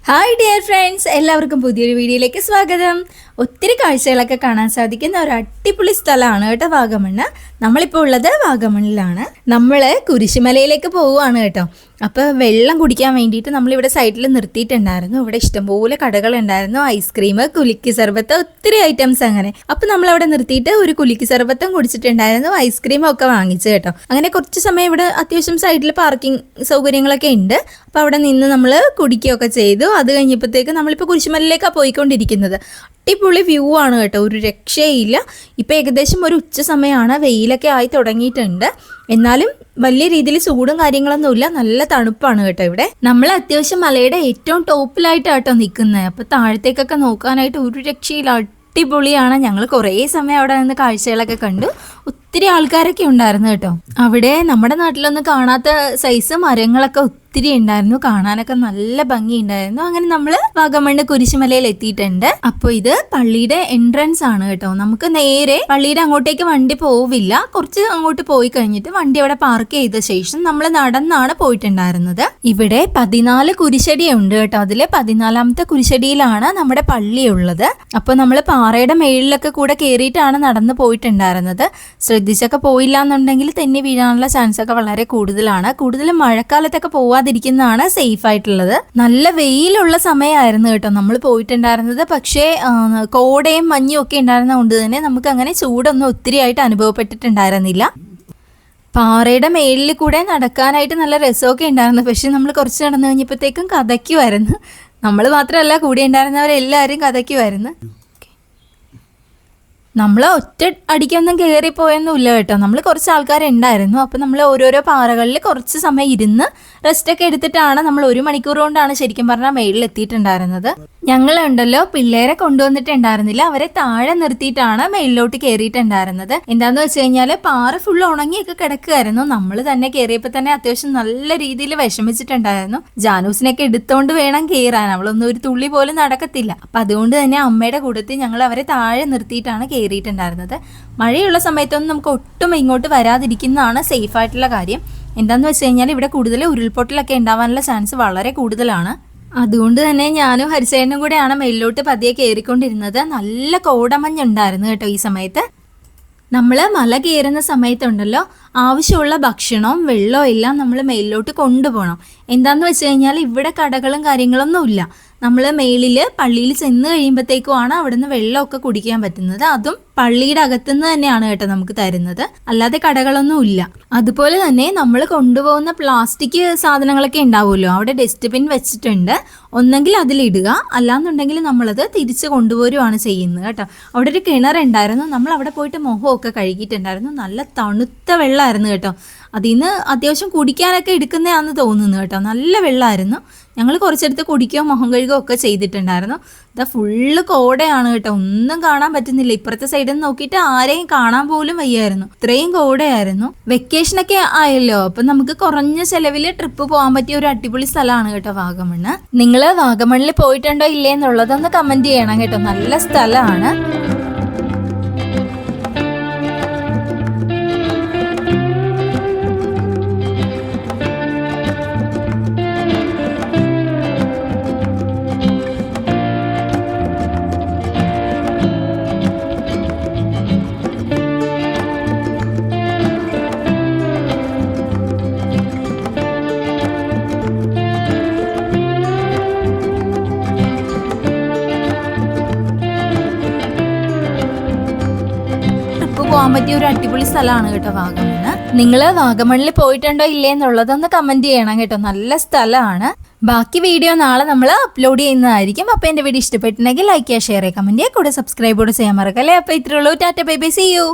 Hi dear friends, എല്ലാവർക്കും പുതിയൊരു വീഡിയോയിലേക്ക് സ്വാഗതം. ഒത്തിരി കാഴ്ചകളൊക്കെ കാണാൻ സാധിക്കുന്ന ഒരു അടിപൊളി സ്ഥലമാണ് കേട്ടോ വാഗമണ്ണ്. നമ്മളിപ്പോൾ ഉള്ളത് വാഗമണ്ണിലാണ്. നമ്മൾ കുരിശുമലയിലേക്ക് പോവുകയാണ് കേട്ടോ. അപ്പോൾ വെള്ളം കുടിക്കാൻ വേണ്ടിയിട്ട് നമ്മളിവിടെ സൈഡിൽ നിർത്തിയിട്ടുണ്ടായിരുന്നു. ഇവിടെ ഇഷ്ടംപോലെ കടകളുണ്ടായിരുന്നു. ഐസ്ക്രീം, കുലുക്കി സർബത്ത്, ഒത്തിരി ഐറ്റംസ് അങ്ങനെ. അപ്പോൾ നമ്മളവിടെ നിർത്തിയിട്ട് ഒരു കുലുക്കി സർബത്തും കുടിച്ചിട്ടുണ്ടായിരുന്നു, ഐസ്ക്രീമും ഒക്കെ വാങ്ങിച്ചു കേട്ടോ. അങ്ങനെ കുറച്ച് സമയം ഇവിടെ അത്യാവശ്യം സൈഡിൽ പാർക്കിംഗ് സൗകര്യങ്ങളൊക്കെ ഉണ്ട്. അപ്പോൾ അവിടെ നിന്ന് നമ്മൾ കുടിക്കുകയൊക്കെ ചെയ്തു. അത് കഴിഞ്ഞപ്പോഴത്തേക്ക് നമ്മളിപ്പോൾ കുരിശുമലയിലേക്കാണ് പോയിക്കൊണ്ടിരിക്കുന്നത്. അടിപൊളി വ്യൂ ആണ് കേട്ടോ, ഒരു രക്ഷയില്ല. ഇപ്പം ഏകദേശം ഒരു ഉച്ച സമയമാണ്, വെയിലൊക്കെ ആയി തുടങ്ങിയിട്ടുണ്ട്. എന്നാലും വലിയ രീതിയിൽ ചൂടും കാര്യങ്ങളൊന്നുമില്ല, നല്ല തണുപ്പാണ് കേട്ടോ ഇവിടെ. നമ്മൾ അത്യാവശ്യം മലയുടെ ഏറ്റവും ടോപ്പിലായിട്ടാട്ടോ നിൽക്കുന്നത്. അപ്പോൾ താഴത്തേക്കൊക്കെ നോക്കാനായിട്ട് ഒരു രക്ഷയില്ല, അടിപൊളിയാണ്. ഞങ്ങൾ കുറേ സമയം അവിടെ നിന്ന് കാഴ്ചകളൊക്കെ കണ്ടു. ഒത്തിരി ആൾക്കാരൊക്കെ ഉണ്ടായിരുന്നു കേട്ടോ. അവിടെ നമ്മുടെ നാട്ടിലൊന്നും കാണാത്ത സൈസ് മരങ്ങളൊക്കെ ഒത്തിരി ഉണ്ടായിരുന്നു, കാണാനൊക്കെ നല്ല ഭംഗിയുണ്ടായിരുന്നു. അങ്ങനെ നമ്മൾ വാഗമണ്ണ് കുരിശുമലയിൽ എത്തിയിട്ടുണ്ട്. അപ്പോൾ ഇത് പള്ളിയുടെ എൻട്രൻസ് ആണ് കേട്ടോ. നമുക്ക് നേരെ പള്ളിയുടെ അങ്ങോട്ടേക്ക് വണ്ടി പോവില്ല, കുറച്ച് അങ്ങോട്ട് പോയി കഴിഞ്ഞിട്ട് വണ്ടി അവിടെ പാർക്ക് ചെയ്ത ശേഷം നമ്മൾ നടന്നാണ് പോയിട്ടുണ്ടായിരുന്നത്. ഇവിടെ 14 കുരിശടിയുണ്ട് കേട്ടോ. അതിലെ 14ാമത്തെ കുരിശടിയിലാണ് നമ്മുടെ പള്ളിയുള്ളത്. അപ്പോൾ നമ്മൾ പാറയുടെ മേളിലൊക്കെ കൂടെ കയറിയിട്ടാണ് നടന്നു പോയിട്ടുണ്ടായിരുന്നത്. ശ്രദ്ധിച്ചൊക്കെ പോയില്ല എന്നുണ്ടെങ്കിൽ തെന്നി വീഴാനുള്ള ചാൻസ് ഒക്കെ വളരെ കൂടുതലാണ്. കൂടുതലും മഴക്കാലത്തൊക്കെ പോവാതിരിക്കുന്നതാണ് സേഫ് ആയിട്ടുള്ളത്. നല്ല വെയിലുള്ള സമയമായിരുന്നു കേട്ടോ നമ്മൾ പോയിട്ടുണ്ടായിരുന്നത്. പക്ഷേ കോടയും മഞ്ഞും ഒക്കെ ഉണ്ടായിരുന്നതുകൊണ്ട് തന്നെ നമുക്ക് അങ്ങനെ ചൂടൊന്നും ഒത്തിരി ആയിട്ട് അനുഭവപ്പെട്ടിട്ടുണ്ടായിരുന്നില്ല. പാറയുടെ മേളിൽ കൂടെ നടക്കാനായിട്ട് നല്ല രസമൊക്കെ ഉണ്ടായിരുന്നു. പക്ഷെ നമ്മൾ കുറച്ച് നടന്നു കഴിഞ്ഞപ്പോഴത്തേക്കും കഥയ്ക്കുമായിരുന്നു. നമ്മൾ മാത്രമല്ല, കൂടെ ഉണ്ടായിരുന്നവരെല്ലാവരും കഥയ്ക്കുമായിരുന്നു. നമ്മൾ ഒറ്റ അടിക്കൊന്നും കയറിപ്പോയൊന്നുമില്ല കേട്ടോ. നമ്മൾ കുറച്ച് ആൾക്കാരുണ്ടായിരുന്നു. അപ്പോൾ നമ്മൾ ഓരോരോ പാറകളിൽ കുറച്ച് സമയം ഇരുന്ന് റെസ്റ്റൊക്കെ എടുത്തിട്ടാണ് നമ്മൾ 1 മണിക്കൂർ കൊണ്ടാണ് ശരിക്കും പറഞ്ഞാൽ മേളിൽ എത്തിയിട്ടുണ്ടായിരുന്നത്. ഞങ്ങളുണ്ടല്ലോ പിള്ളേരെ കൊണ്ടുവന്നിട്ടുണ്ടായിരുന്നില്ല, അവരെ താഴെ നിർത്തിയിട്ടാണ് മേളിലോട്ട് കയറിയിട്ടുണ്ടായിരുന്നത്. എന്താണെന്ന് വെച്ച് കഴിഞ്ഞാൽ പാറ ഫുള്ള് ഉണങ്ങിയൊക്കെ കിടക്കുമായിരുന്നു. നമ്മൾ തന്നെ കയറിയപ്പോൾ തന്നെ അത്യാവശ്യം നല്ല രീതിയിൽ വിഷമിച്ചിട്ടുണ്ടായിരുന്നു. ജാനൂസിനൊക്കെ എടുത്തോണ്ട് വേണം കയറാൻ, അവളൊന്നും ഒരു തുള്ളി പോലും നടക്കത്തില്ല. അപ്പം അതുകൊണ്ട് തന്നെ അമ്മയുടെ കൂട്ടത്തിൽ ഞങ്ങൾ അവരെ താഴെ നിർത്തിയിട്ടാണ് കയറിയിട്ടുണ്ടായിരുന്നത്. മഴയുള്ള സമയത്തൊന്നും നമുക്ക് ഒട്ടും ഇങ്ങോട്ട് വരാതിരിക്കുന്നതാണ് സേഫ് ആയിട്ടുള്ള കാര്യം. എന്താണെന്ന് വെച്ച് കഴിഞ്ഞാൽ ഇവിടെ കൂടുതൽ ഉരുൾപൊട്ടലൊക്കെ ഉണ്ടാവാനുള്ള ചാൻസ് വളരെ കൂടുതലാണ്. അതുകൊണ്ട് തന്നെ ഞാനും ഹരിസേനും കൂടെയാണ് മേലിലോട്ട് പതിയെ കയറിക്കൊണ്ടിരുന്നത്. നല്ല കോടമഞ്ഞുണ്ടായിരുന്നു കേട്ടോ ഈ സമയത്ത്. നമ്മൾ മല കയറുന്ന സമയത്തുണ്ടല്ലോ ആവശ്യമുള്ള ഭക്ഷണവും വെള്ളവും എല്ലാം നമ്മൾ മേലിലോട്ട് കൊണ്ടുപോകണം. എന്താണെന്ന് വെച്ച് കഴിഞ്ഞാൽ ഇവിടെ കടകളും കാര്യങ്ങളൊന്നുമില്ല. നമ്മൾ മേളിൽ പള്ളിയിൽ ചെന്ന് കഴിയുമ്പോഴത്തേക്കുമാണ് അവിടുന്ന് വെള്ളമൊക്കെ കുടിക്കാൻ പറ്റുന്നത്. അതും പള്ളിയുടെ അകത്തുനിന്ന് തന്നെയാണ് കേട്ടോ നമുക്ക് തരുന്നത്, അല്ലാതെ കടകളൊന്നും ഇല്ല. അതുപോലെ തന്നെ നമ്മൾ കൊണ്ടുപോകുന്ന പ്ലാസ്റ്റിക് സാധനങ്ങളൊക്കെ ഉണ്ടാവുമല്ലോ, അവിടെ ഡസ്റ്റ്ബിൻ വെച്ചിട്ടുണ്ട്. ഒന്നെങ്കിൽ അതിലിടുക, അല്ലാന്നുണ്ടെങ്കിൽ നമ്മളത് തിരിച്ച് കൊണ്ടുപോരുവാണ് ചെയ്യുന്നത് കേട്ടോ. അവിടെ ഒരു കിണറുണ്ടായിരുന്നു, നമ്മൾ അവിടെ പോയിട്ട് മുഖമൊക്കെ കഴുകിയിട്ടുണ്ടായിരുന്നു. നല്ല തണുത്ത വെള്ളമായിരുന്നു കേട്ടോ. അതിൽ നിന്ന് അത്യാവശ്യം കുടിക്കാനൊക്കെ എടുക്കുന്നതാണെന്ന് തോന്നുന്നു കേട്ടോ. നല്ല വെള്ളമായിരുന്നു. ഞങ്ങൾ കുറച്ചെടുത്ത് കുടിക്കുകയോ മുഖം കഴുകുകയോ ഒക്കെ ചെയ്തിട്ടുണ്ടായിരുന്നു. ഇതാ ഫുള്ള് കോടയാണ് കേട്ടോ, ഒന്നും കാണാൻ പറ്റുന്നില്ല. ഇപ്പുറത്തെ സൈഡിൽ നിന്ന് നോക്കിയിട്ട് ആരെയും കാണാൻ പോലും വയ്യായിരുന്നു, ഇത്രയും കോടയായിരുന്നു. വെക്കേഷനൊക്കെ ആയല്ലോ, അപ്പം നമുക്ക് കുറഞ്ഞ ചെലവിൽ ട്രിപ്പ് പോകാൻ പറ്റിയ ഒരു അടിപൊളി സ്ഥലമാണ് കേട്ടോ വാഗമണ്ണ്. നിങ്ങൾ വാഗമണ്ണിൽ പോയിട്ടുണ്ടോ ഇല്ലേ എന്നുള്ളതൊന്ന് കമൻറ്റ് ചെയ്യണം കേട്ടോ. നല്ല സ്ഥലമാണ്. പോകാൻ പറ്റിയ ഒരു അടിപൊളി സ്ഥലമാണ് കേട്ടോ വാഗമണ്ണ്. നിങ്ങൾ വാഗമണ്ണിൽ പോയിട്ടുണ്ടോ ഇല്ലേ എന്നുള്ളതൊന്ന് കമന്റ് ചെയ്യണം കേട്ടോ. നല്ല സ്ഥലമാണ്. ബാക്കി വീഡിയോ നാളെ നമ്മൾ അപ്ലോഡ് ചെയ്യുന്നതായിരിക്കും. അപ്പോൾ എൻ്റെ വീഡിയോ ഇഷ്ടപ്പെട്ടിട്ടുണ്ടെങ്കിൽ ലൈക്ക് ചെയ്യുക, ഷെയർ ചെയ്യുക, കമന്റ് ചെയ്യുക, കൂടെ സബ്സ്ക്രൈബ് കൂടെ ചെയ്യാൻ മറക്കല്ലേ. അപ്പോൾ ഇത്രയുള്ളൂ. Tata, bye bye, see U.